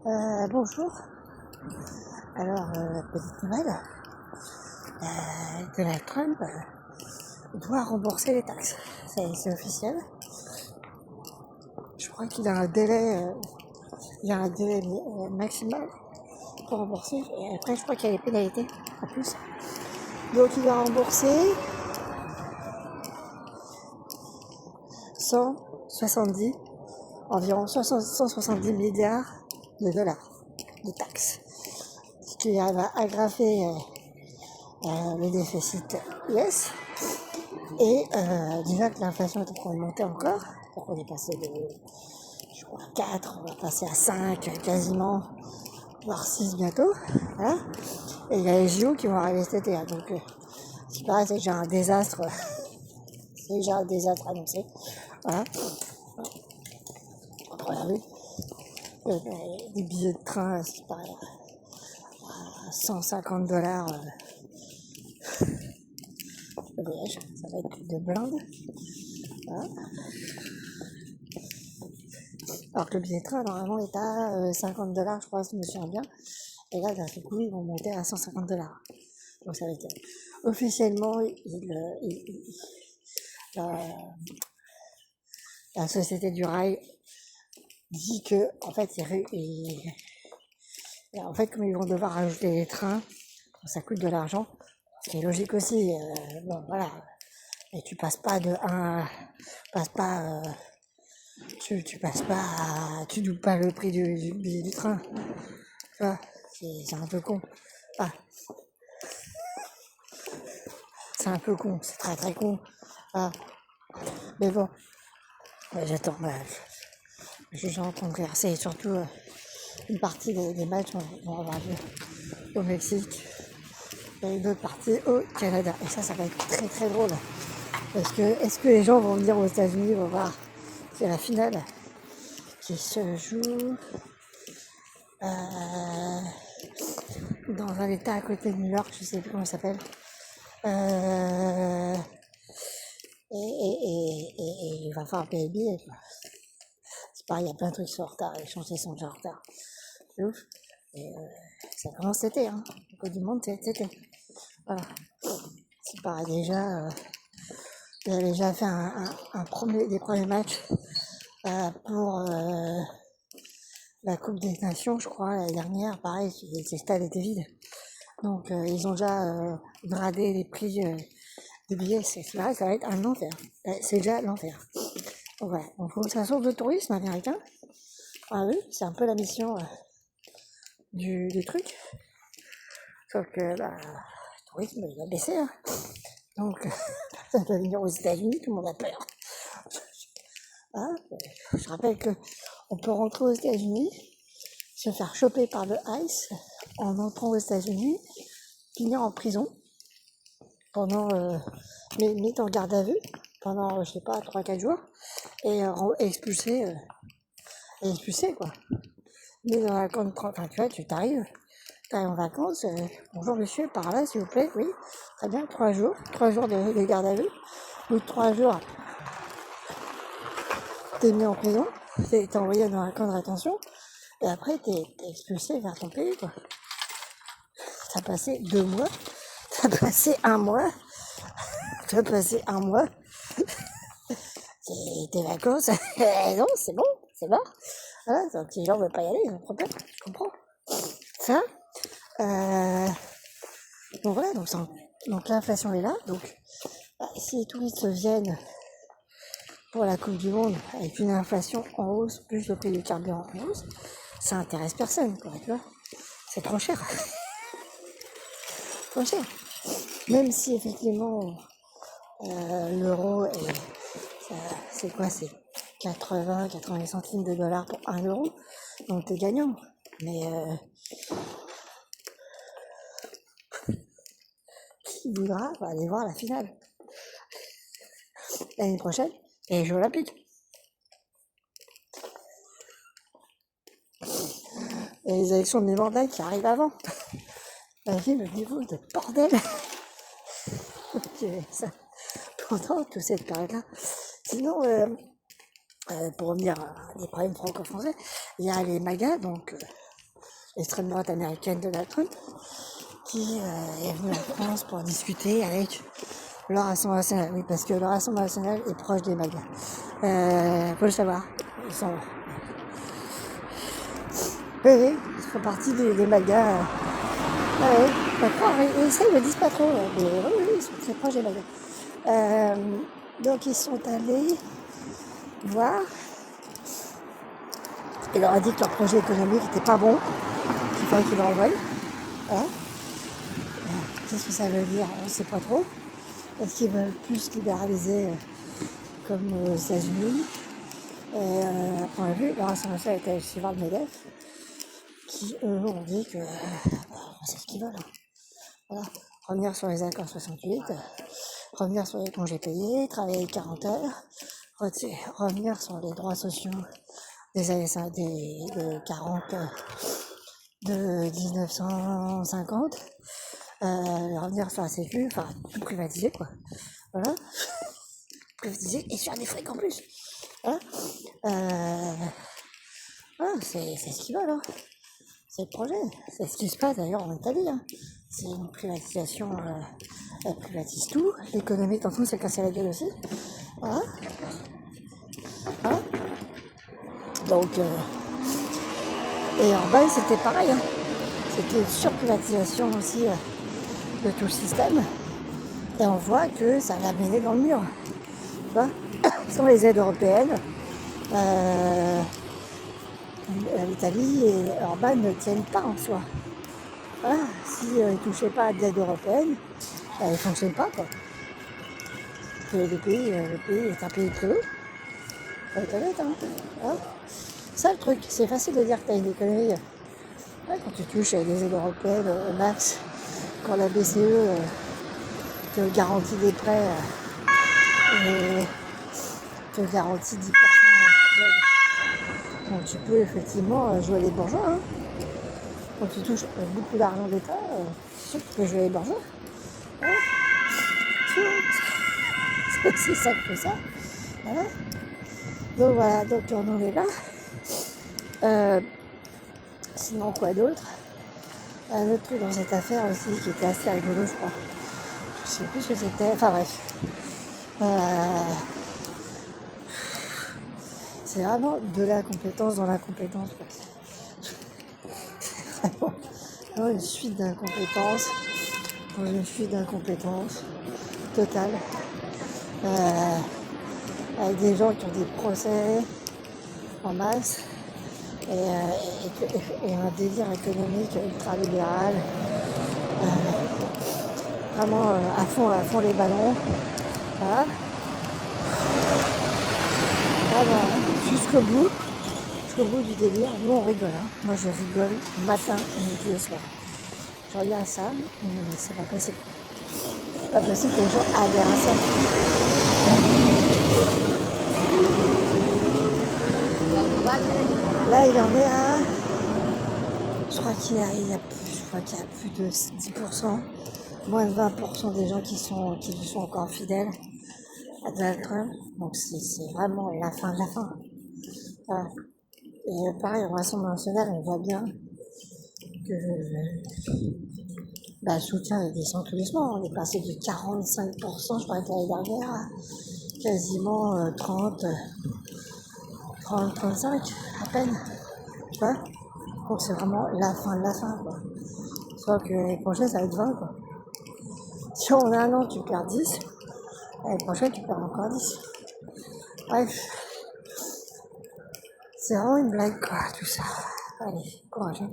Bonjour. Alors, petite nouvelle, Donald Trump doit rembourser les taxes. C'est officiel. Je crois qu'il a un délai, maximal pour rembourser. Et après, je crois qu'il y a les pénalités en plus. Donc, il va rembourser 170, environ 170 milliards de dollars de taxes. Ce qui va aggraver le déficit US. Et déjà que l'inflation est en train de monter encore, donc on est passé de, je crois, 4, on va passer à 5 quasiment, voire 6 bientôt. Voilà. Et il y a les JO qui vont arriver cet été, hein, donc c'est pareil, c'est déjà un désastre, annoncé. Voilà. Après, oui, des billets de train, c'est pareil, à 150 dollars le voyage, ça va être de blinde. Voilà. Alors que le billet de train, normalement, est à 50 dollars, je crois, si je me souviens bien. Et là, d'un coup, ils vont monter à 150 dollars. Donc, ça va être officiellement, la société du rail dit que, en fait, en fait, comme ils vont devoir rajouter les trains, ça coûte de l'argent, ce qui est logique aussi. Bon, voilà. Et tu passes pas de 1, passes pas, tu passes pas, tu doubles pas le prix du billet du train. Tu vois, c'est un peu con. Ah, c'est un peu con, c'est très très con. Ah, mais bon, j'attends. Je suis en train de regarder surtout une partie des matchs vont avoir lieu au Mexique et une autre partie au Canada. Et ça va être très très drôle. Parce que est-ce que les gens vont venir aux États-Unis, vont voir, c'est la finale qui se joue dans un état à côté de New York, je sais plus comment ça s'appelle. Et il va falloir payer le billet. C'est pareil, il y a plein de trucs qui sont en retard, les chantiers sont déjà en retard. C'est ouf. Et ça commence cet été, hein. Le Coupe du Monde, c'est cet été. Voilà. C'est pareil, déjà, il a déjà fait des premiers matchs pour la Coupe des Nations, je crois, l'année dernière. Pareil, ces stades étaient vides. Donc, ils ont déjà gradé les prix des billets. Là, ça va être un enfer. C'est déjà l'enfer. Donc, voilà. Donc, faut que ça sauve le tourisme américain. Ah oui, c'est un peu la mission du truc. Sauf que le tourisme, il va baisser. Hein. Donc, ça va venir aux États-Unis, tout le monde a peur. Hein, je rappelle qu'on peut rentrer aux États-Unis, se faire choper par le ICE en entrant aux États-Unis, finir en prison pendant, mis en garde à vue pendant, je sais pas, 3-4 jours et expulsé quoi. Mais dans la grande, enfin, tu vois, tu t'arrives en vacances, bonjour monsieur, par là s'il vous plaît, oui, très bien, 3 jours de garde à vue, au bout de 3 jours, t'es mis en prison, t'es envoyé dans un camp de rétention, et après t'es expulsé vers ton pays, quoi. T'as passé 2 mois, t'as passé 1 mois, tes vacances, non, c'est bon, c'est mort. Voilà, donc les gens ne veulent pas y aller, ils ont un problème, je comprends. Ça, donc voilà, donc l'inflation est là, donc si les touristes viennent pour la Coupe du Monde avec une inflation en hausse, plus le prix du carburant en hausse, ça intéresse personne, quoi, tu vois. C'est trop cher. Trop cher. Même si effectivement l'euro c'est quoi, c'est 80 centimes de dollars pour 1 euro, donc t'es gagnant. Mais qui voudra aller voir la finale l'année prochaine et les Jeux Olympiques? Et les élections de mandats qui arrivent avant. Imagine le niveau de bordel ça, pendant toute cette période-là. Sinon, pour revenir à des problèmes franco-français, il y a les MAGA, donc l'extrême droite américaine Donald Trump, qui est venu en France pour discuter avec le Rassemblement national. Oui, parce que le Rassemblement national est proche des MAGA. Faut le savoir. Ils sont... Oui, ils font partie des MAGA. Oui, ils le disent pas trop, mais oui, ils sont très proches des MAGA. Donc ils sont allés voir. Il leur a dit que leur projet économique n'était pas bon, qu'il fallait qu'ils le renvoient. Hein. Qu'est-ce que ça veut dire? On ne sait pas trop. Est-ce qu'ils veulent plus libéraliser comme aux États-Unis? On a vu, le Rassemblement national était suivant le MEDEF, qui eux ont dit que c'est ce qu'ils veulent. Voilà. Revenir sur les accords 68, revenir sur les congés payés, travailler 40 heures, revenir sur les droits sociaux des années 40, de 1950, revenir sur la sécu, enfin tout privatiser quoi. Voilà. Privatiser et sur des frics en plus. Voilà. Voilà, c'est ce qu'ils veulent. Hein. C'est le projet. C'est ce qui se passe d'ailleurs en Italie. Hein. C'est une privatisation, elle privatise tout. L'économie, en tout, c'est casser la gueule aussi. Voilà. Voilà. Donc, et Orban, c'était pareil. Hein. C'était une surprivatisation aussi de tout le système. Et on voit que ça l'a mené dans le mur. Tu vois, sans les aides européennes, l'Italie et Orban ne tiennent pas en soi. Voilà. Si ils ne touchaient pas à d'aide européenne, ils ne fonctionnent pas. Quoi. Le pays est un pays privé. Ça va être honnête, hein. Voilà. Ça le truc, c'est facile de dire que tu as une économie. Ouais, quand tu touches à des aides européennes au max, quand la BCE te garantit des prêts et te garantit 10%, donc tu peux effectivement jouer les bourgeois. Hein. Quand tu touches beaucoup d'argent d'État, c'est sûr que tu peux jouer les bourgeois. Ouais. C'est aussi simple que ça. Voilà. Donc voilà, donc on en est là. Sinon quoi d'autre? Un autre truc dans cette affaire aussi qui était assez rigolo, je crois. Je sais plus ce que c'était. Enfin bref. C'est vraiment de la compétence dans l'incompétence. C'est vraiment une suite d'incompétences. Dans une suite d'incompétences totale. Avec des gens qui ont des procès en masse. Et un délire économique ultra-libéral. Vraiment à fond les ballons. Voilà. Voilà. Jusqu'au bout du délire. Nous on rigole. Hein. Moi je rigole matin, midi et soir. Je regarde ça, mais c'est pas possible. C'est pas possible que les gens adhèrent à ça. Là il en est à... Je crois qu'il y a plus de 10%, moins de 20% des gens qui lui sont encore fidèles à Donald Trump. Donc c'est vraiment la fin de la fin. Voilà. Et pareil, au Rassemblement national, on voit bien que le soutien est descend tout doucement. On est passé de 45%, je crois que l'année dernière, à quasiment 35 à peine. Tu vois. Donc c'est vraiment la fin de la fin. Quoi. Sauf que l'année prochaine, ça va être 20. Quoi. Si en un an, tu perds 10, l'année prochaine, tu perds encore 10. Bref. C'est vraiment une blague, quoi, tout ça. Allez, courage.